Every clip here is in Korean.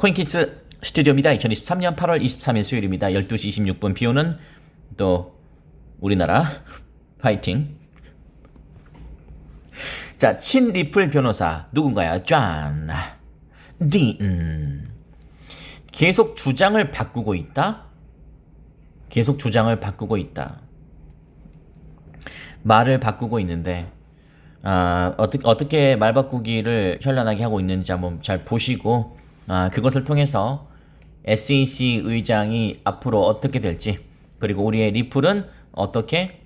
코인키스 스튜디오입니다. 2023년 8월 23일 수요일입니다. 12시 26분 비 오는 또 우리나라 파이팅. 자, 친 리플 변호사 누군가요? 짠. 계속 주장을 바꾸고 있다. 계속 주장을 바꾸고 있다. 말을 바꾸고 있는데 어떻게 말 바꾸기를 현란하게 하고 있는지 한번 잘 보시고 그것을 통해서 SEC 의장이 앞으로 어떻게 될지, 그리고 우리의 리플은 어떻게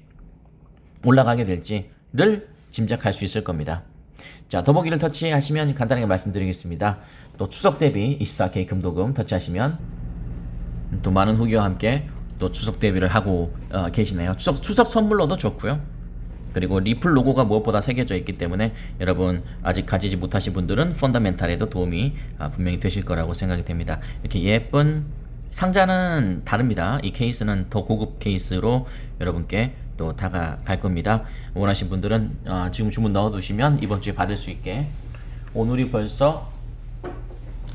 올라가게 될지를 짐작할 수 있을 겁니다. 자, 더보기를 터치하시면 간단하게 말씀드리겠습니다. 또 추석 대비 24K 금도금 터치하시면 또 많은 후기와 함께 또 추석 대비를 하고 계시네요. 추석 선물로도 좋고요. 그리고 리플 로고가 무엇보다 새겨져 있기 때문에 여러분 아직 가지지 못하신 분들은 펀더멘탈에도 도움이 분명히 되실 거라고 생각이 됩니다. 이렇게 예쁜 상자는 다릅니다. 이 케이스는 더 고급 케이스로 여러분께 또 다가갈 겁니다. 원하신 분들은 지금 주문 넣어두시면 이번 주에 받을 수 있게, 오늘이 벌써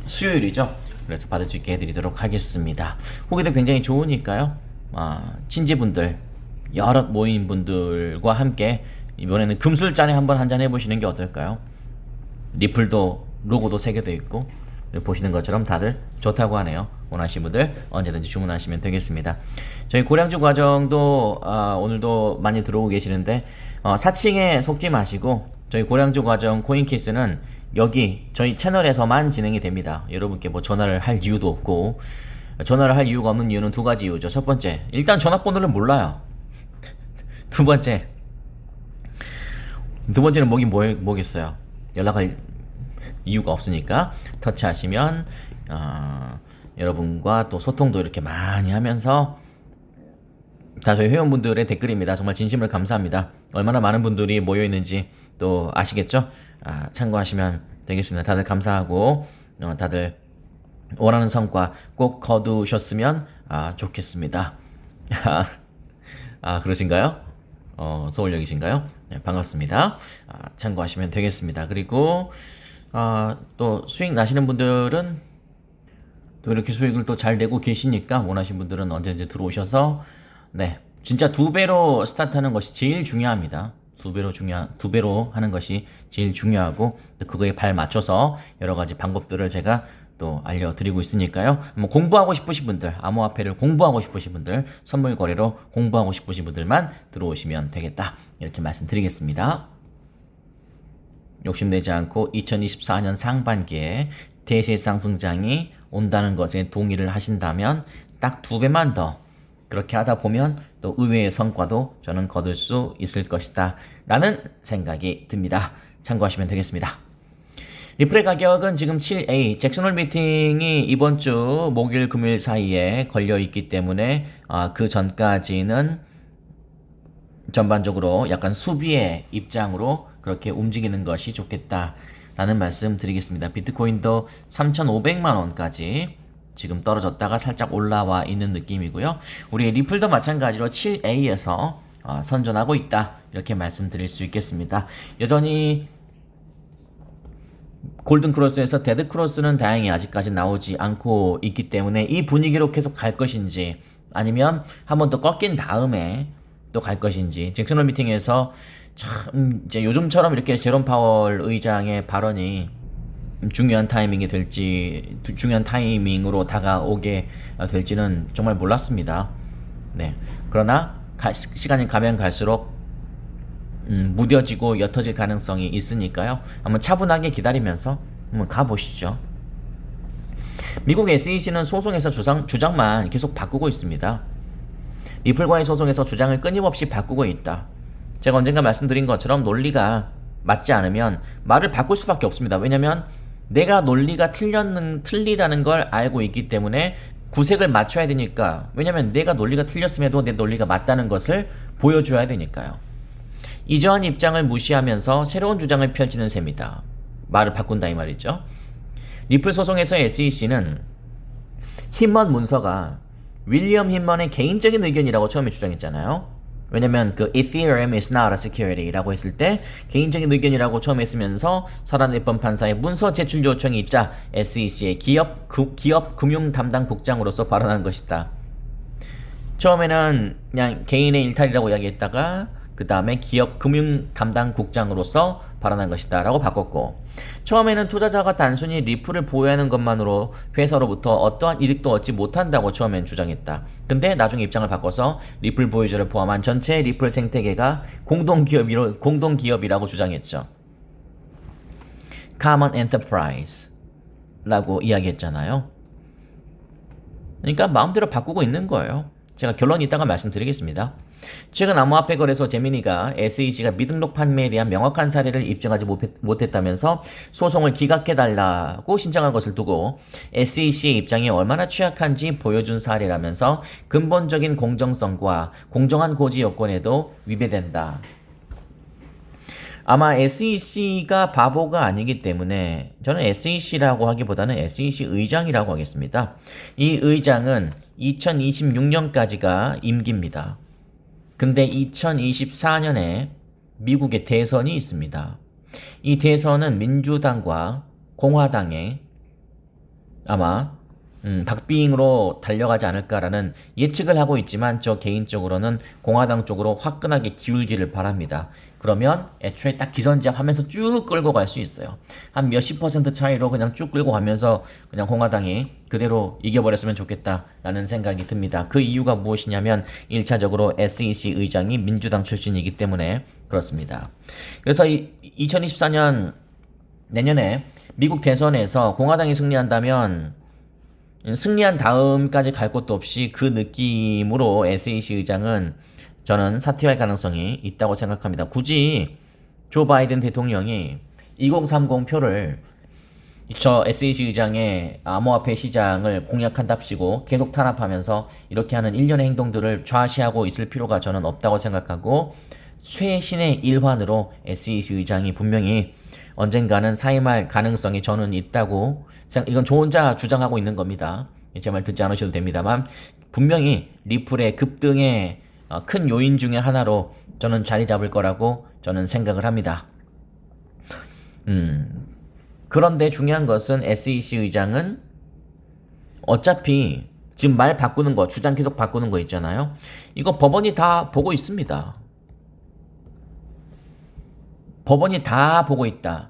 수요일이죠. 그래서 받을 수 있게 해드리도록 하겠습니다. 후기도 굉장히 좋으니까요. 친지분들, 여러 모인 분들과 함께 이번에는 금술잔에 한번 한잔 해보시는 게 어떨까요? 리플도 로고도 새겨져 있고 보시는 것처럼 다들 좋다고 하네요. 원하시는 분들 언제든지 주문하시면 되겠습니다. 저희 고량주 과정도 오늘도 많이 들어오고 계시는데 사칭에 속지 마시고 저희 고량주 과정 코인키스는 여기 저희 채널에서만 진행이 됩니다. 여러분께 뭐 전화를 할 이유도 없고, 전화를 할 이유가 없는 이유는 두 가지 이유죠. 첫 번째, 일단 전화번호를 몰라요. 두 번째는 뭐겠어요? 연락할 이유가 없으니까 터치하시면 여러분과 또 소통도 이렇게 많이 하면서, 다 저희 회원분들의 댓글입니다. 정말 진심으로 감사합니다. 얼마나 많은 분들이 모여 있는지 또 아시겠죠? 참고하시면 되겠습니다. 다들 감사하고 다들 원하는 성과 꼭 거두셨으면 좋겠습니다. 그러신가요? 서울역이신가요? 네, 반갑습니다. 참고하시면 되겠습니다. 그리고 또 수익 나시는 분들은 또 이렇게 수익을 또 잘 내고 계시니까 원하시는 분들은 언제든지 들어오셔서 진짜 두 배로 스타트하는 것이 제일 중요합니다. 두 배로 하는 것이 제일 중요하고, 그거에 발 맞춰서 여러 가지 방법들을 제가 또 알려드리고 있으니까요. 뭐 공부하고 싶으신 분들, 암호화폐를 공부하고 싶으신 분들, 선물 거래로 공부하고 싶으신 분들만 들어오시면 되겠다, 이렇게 말씀드리겠습니다. 욕심내지 않고 2024년 상반기에 대세 상승장이 온다는 것에 동의를 하신다면 딱 2배만 더 그렇게 하다 보면 또 의외의 성과도 저는 거둘 수 있을 것이다 라는 생각이 듭니다. 참고하시면 되겠습니다. 리플의 가격은 지금 7A, 잭슨홀 미팅이 이번 주 목요일 금요일 사이에 걸려 있기 때문에 그 전까지는 전반적으로 약간 수비의 입장으로 그렇게 움직이는 것이 좋겠다 라는 말씀 드리겠습니다. 비트코인도 3,500만 원까지 지금 떨어졌다가 살짝 올라와 있는 느낌이고요. 우리 리플도 마찬가지로 7A에서 선전하고 있다, 이렇게 말씀드릴 수 있겠습니다. 여전히 골든크로스에서 데드크로스는 다행히 아직까지 나오지 않고 있기 때문에 이 분위기로 계속 갈 것인지, 아니면 한 번 더 꺾인 다음에 또 갈 것인지, 잭슨홀 미팅에서 참 이제 요즘처럼 이렇게 제롬 파월 의장의 발언이 중요한 타이밍으로 다가오게 될지는 정말 몰랐습니다. 그러나 시간이 가면 갈수록 무뎌지고 옅어질 가능성이 있으니까요. 한번 차분하게 기다리면서 한번 가보시죠. 미국 SEC는 소송에서 주장만 계속 바꾸고 있습니다. 리플과의 소송에서 주장을 끊임없이 바꾸고 있다. 제가 언젠가 말씀드린 것처럼 논리가 맞지 않으면 말을 바꿀 수밖에 없습니다. 왜냐면 내가 논리가 틀리다는 걸 알고 있기 때문에 구색을 맞춰야 되니까. 왜냐면 내가 논리가 틀렸음에도 내 논리가 맞다는 것을 보여줘야 되니까요. 이전한 입장을 무시하면서 새로운 주장을 펼치는 셈이다. 말을 바꾼다 이 말이죠. 리플 소송에서 SEC는 힘먼 문서가 윌리엄 힘먼의 개인적인 의견이라고 처음에 주장했잖아요. 왜냐면 그 Ethereum is not a security라고 했을 때 개인적인 의견이라고 처음에 쓰면서 설한일번 판사의 문서 제출 요청이 있자 SEC의 기업 금융 담당 국장으로서 발언한 것이다. 처음에는 그냥 개인의 일탈이라고 이야기했다가 그 다음에 기업 금융 담당 국장으로서 발언한 것이다 라고 바꿨고, 처음에는 투자자가 단순히 리플을 보유하는 것만으로 회사로부터 어떠한 이득도 얻지 못한다고 처음엔 주장했다. 근데 나중에 입장을 바꿔서 리플 보유자를 포함한 전체 리플 생태계가 공동기업이라고 주장했죠. Common Enterprise 라고 이야기했잖아요. 그러니까 마음대로 바꾸고 있는 거예요. 제가 결론 이따가 말씀드리겠습니다. 최근 암호화폐 거래소 제미니가 SEC가 미등록 판매에 대한 명확한 사례를 입증하지 못했다면서 소송을 기각해달라고 신청한 것을 두고 SEC의 입장이 얼마나 취약한지 보여준 사례라면서 근본적인 공정성과 공정한 고지 요건에도 위배된다. 아마 SEC가 바보가 아니기 때문에 저는 SEC라고 하기보다는 SEC 의장이라고 하겠습니다. 이 의장은 2026년까지가 임기입니다. 근데 2024년에 미국의 대선이 있습니다. 이 대선은 민주당과 공화당의 아마 박빙으로 달려가지 않을까라는 예측을 하고 있지만 저 개인적으로는 공화당 쪽으로 화끈하게 기울기를 바랍니다. 그러면 애초에 딱 기선제압하면서 쭉 끌고 갈 수 있어요. 한 몇십 % 차이로 그냥 쭉 끌고 가면서 그냥 공화당이 그대로 이겨버렸으면 좋겠다라는 생각이 듭니다. 그 이유가 무엇이냐면 1차적으로 SEC 의장이 민주당 출신이기 때문에 그렇습니다. 그래서 2024년 내년에 미국 대선에서 공화당이 승리한다면 승리한 다음까지 갈 곳도 없이 그 느낌으로 SEC 의장은 저는 사퇴할 가능성이 있다고 생각합니다. 굳이 조 바이든 대통령이 2030 표를 저 SEC 의장의 암호화폐 시장을 공략한답시고 계속 탄압하면서 이렇게 하는 일련의 행동들을 좌시하고 있을 필요가 저는 없다고 생각하고, 최신의 일환으로 SEC 의장이 분명히 언젠가는 사임할 가능성이 저는 있다고 이건 저 혼자 주장하고 있는 겁니다. 제 말 듣지 않으셔도 됩니다만 분명히 리플의 급등의 큰 요인 중에 하나로 저는 자리 잡을 거라고 저는 생각을 합니다. 그런데 중요한 것은 SEC 의장은 어차피 지금 말 바꾸는 거, 주장 계속 바꾸는 거 있잖아요. 이거 법원이 다 보고 있습니다. 법원이 다 보고 있다.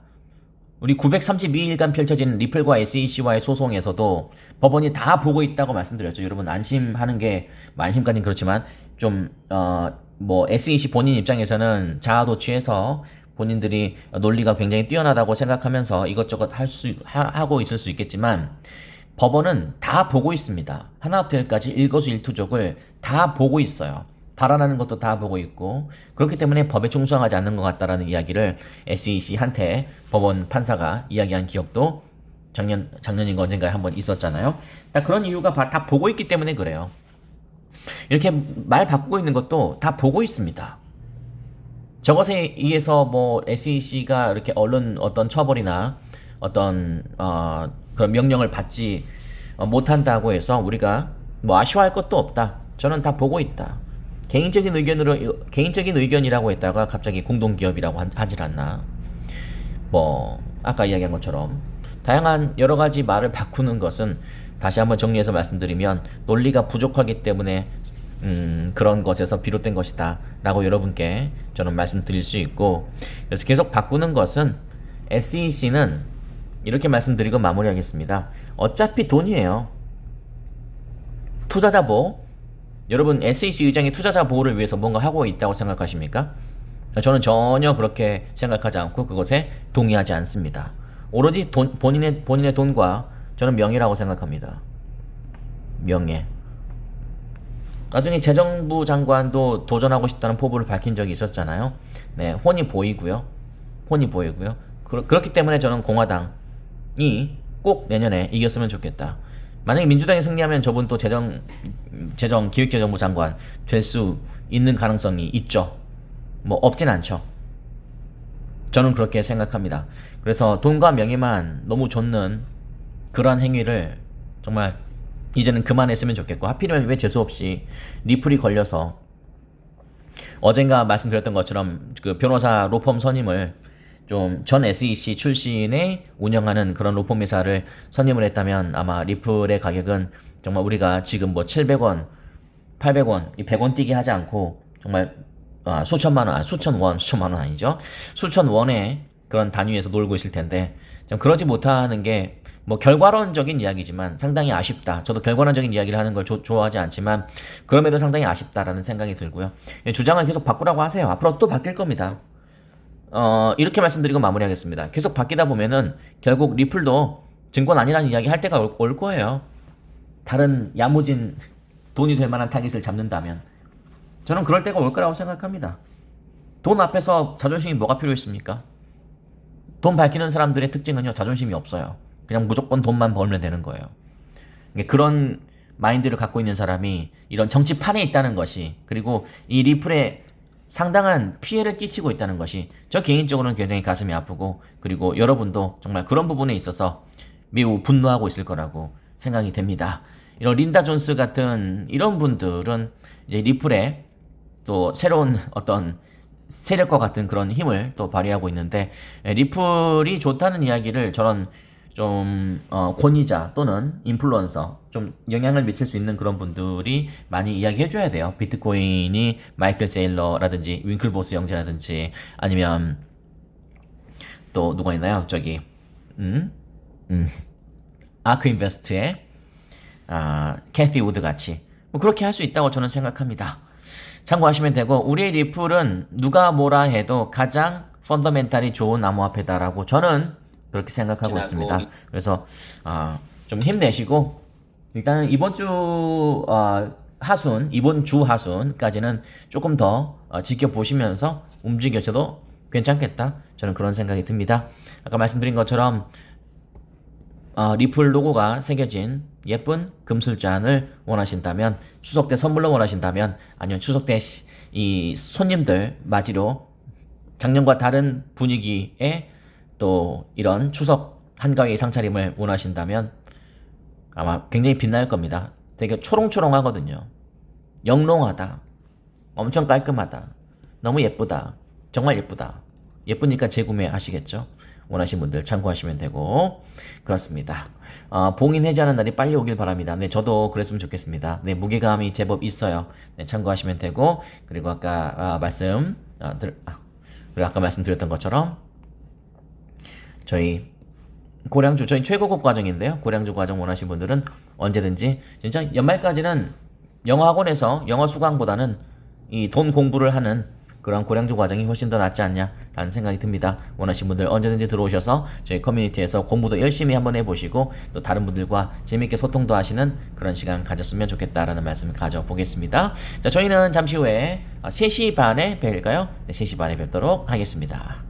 우리 932일간 펼쳐진 리플과 SEC와의 소송에서도 법원이 다 보고 있다고 말씀드렸죠. 여러분 안심하는 게, 안심까지는 그렇지만 좀 SEC 본인 입장에서는 자아도취해서 본인들이 논리가 굉장히 뛰어나다고 생각하면서 이것저것 하고 있을 수 있겠지만 법원은 다 보고 있습니다. 하나부터까지 일거수일투족을 다 보고 있어요. 발언하는 것도 다 보고 있고, 그렇기 때문에 법에 충성하지 않는 것 같다라는 이야기를 SEC한테 법원 판사가 이야기한 기억도 작년인가 언젠가에 한번 있었잖아요. 딱 그런 이유가 다 보고 있기 때문에 그래요. 이렇게 말 바꾸고 있는 것도 다 보고 있습니다. 저것에 의해서 SEC가 이렇게 얼른 어떤 처벌이나 어떤 그런 명령을 받지 못한다고 해서 우리가 아쉬워할 것도 없다. 저는 다 보고 있다. 개인적인 의견이라고 했다가 갑자기 공동기업이라고 하질 않나. 아까 이야기한 것처럼 다양한 여러 가지 말을 바꾸는 것은 다시 한번 정리해서 말씀드리면 논리가 부족하기 때문에 그런 것에서 비롯된 것이다 라고 여러분께 저는 말씀드릴 수 있고, 그래서 계속 바꾸는 것은 SEC는 이렇게 말씀드리고 마무리하겠습니다. 어차피 돈이에요. 투자자 보호. 여러분 SEC 의장이 투자자 보호를 위해서 뭔가 하고 있다고 생각하십니까? 저는 전혀 그렇게 생각하지 않고 그것에 동의하지 않습니다. 오로지 본인의 돈과 저는 명예라고 생각합니다. 명예. 나중에 재정부 장관도 도전하고 싶다는 포부를 밝힌 적이 있었잖아요. 네, 혼이 보이고요. 그렇기 때문에 저는 공화당이 꼭 내년에 이겼으면 좋겠다. 만약에 민주당이 승리하면 저분 또 기획재정부 장관 될 수 있는 가능성이 있죠. 없진 않죠. 저는 그렇게 생각합니다. 그래서 돈과 명예만 너무 좇는 그러한 행위를 정말 이제는 그만했으면 좋겠고, 하필이면 왜 재수없이 리플이 걸려서 어젠가 말씀드렸던 것처럼 그 변호사 로펌 선임을 좀 전 SEC 출신의 운영하는 그런 로펌 회사를 선임을 했다면 아마 리플의 가격은 정말 우리가 지금 뭐 700원, 800원, 이 100원 뛰게 하지 않고 정말 수천만 원, 수천만 원 아니죠? 수천 원의 그런 단위에서 놀고 있을 텐데 좀 그러지 못하는 게 뭐 결과론적인 이야기지만 상당히 아쉽다. 저도 결과론적인 이야기를 하는 걸 좋아하지 않지만 그럼에도 상당히 아쉽다라는 생각이 들고요. 주장을 계속 바꾸라고 하세요. 앞으로 또 바뀔 겁니다. 이렇게 말씀드리고 마무리하겠습니다. 계속 바뀌다 보면은 결국 리플도 증권 아니라는 이야기 할 때가 올 거예요. 다른 야무진 돈이 될 만한 타깃을 잡는다면 저는 그럴 때가 올 거라고 생각합니다. 돈 앞에서 자존심이 뭐가 필요 있습니까? 돈 밝히는 사람들의 특징은요, 자존심이 없어요. 그냥 무조건 돈만 벌면 되는 거예요. 그런 마인드를 갖고 있는 사람이 이런 정치판에 있다는 것이, 그리고 이 리플에 상당한 피해를 끼치고 있다는 것이 저 개인적으로는 굉장히 가슴이 아프고, 그리고 여러분도 정말 그런 부분에 있어서 매우 분노하고 있을 거라고 생각이 됩니다. 이런 린다 존스 같은 이런 분들은 이제 리플에 또 새로운 어떤 세력과 같은 그런 힘을 또 발휘하고 있는데, 리플이 좋다는 이야기를 저런 좀 권위자 또는 인플루언서, 좀 영향을 미칠 수 있는 그런 분들이 많이 이야기해줘야 돼요. 비트코인이 마이클 세일러라든지 윙클보스 형제라든지 아니면 또 누가 있나요? 저기 아크 인베스트의 캐티 우드 같이 뭐 그렇게 할 수 있다고 저는 생각합니다. 참고하시면 되고, 우리의 리플은 누가 뭐라 해도 가장 펀더멘탈이 좋은 암호화폐다라고 저는 그렇게 생각하고 있습니다. 그래서 좀 힘내시고 일단은 이번 주 하순까지는 조금 더 지켜보시면서 움직여셔도 괜찮겠다. 저는 그런 생각이 듭니다. 아까 말씀드린 것처럼 리플 로고가 새겨진 예쁜 금술잔을 원하신다면, 추석 때 선물로 원하신다면, 아니면 추석 때 이 손님들 맞이로 작년과 다른 분위기에 또 이런 추석 한가위 상차림을 원하신다면 아마 굉장히 빛날 겁니다. 되게 초롱초롱하거든요. 영롱하다. 엄청 깔끔하다. 너무 예쁘다. 정말 예쁘다. 예쁘니까 재구매하시겠죠? 원하시는 분들 참고하시면 되고, 그렇습니다. 봉인 해제하는 날이 빨리 오길 바랍니다. 네, 저도 그랬으면 좋겠습니다. 네, 무게감이 제법 있어요. 네, 참고하시면 되고, 그리고 아까 말씀드렸던 것처럼 저희 최고급 과정인데요. 고량주 과정 원하시는 분들은 언제든지, 진짜 연말까지는 영어 학원에서 영어 수강보다는 이 돈 공부를 하는 그런 고량주 과정이 훨씬 더 낫지 않냐라는 생각이 듭니다. 원하시는 분들 언제든지 들어오셔서 저희 커뮤니티에서 공부도 열심히 한번 해보시고, 또 다른 분들과 재밌게 소통도 하시는 그런 시간 가졌으면 좋겠다라는 말씀을 가져보겠습니다. 자, 저희는 잠시 후에 3시 반에 뵐까요? 네, 3시 반에 뵙도록 하겠습니다.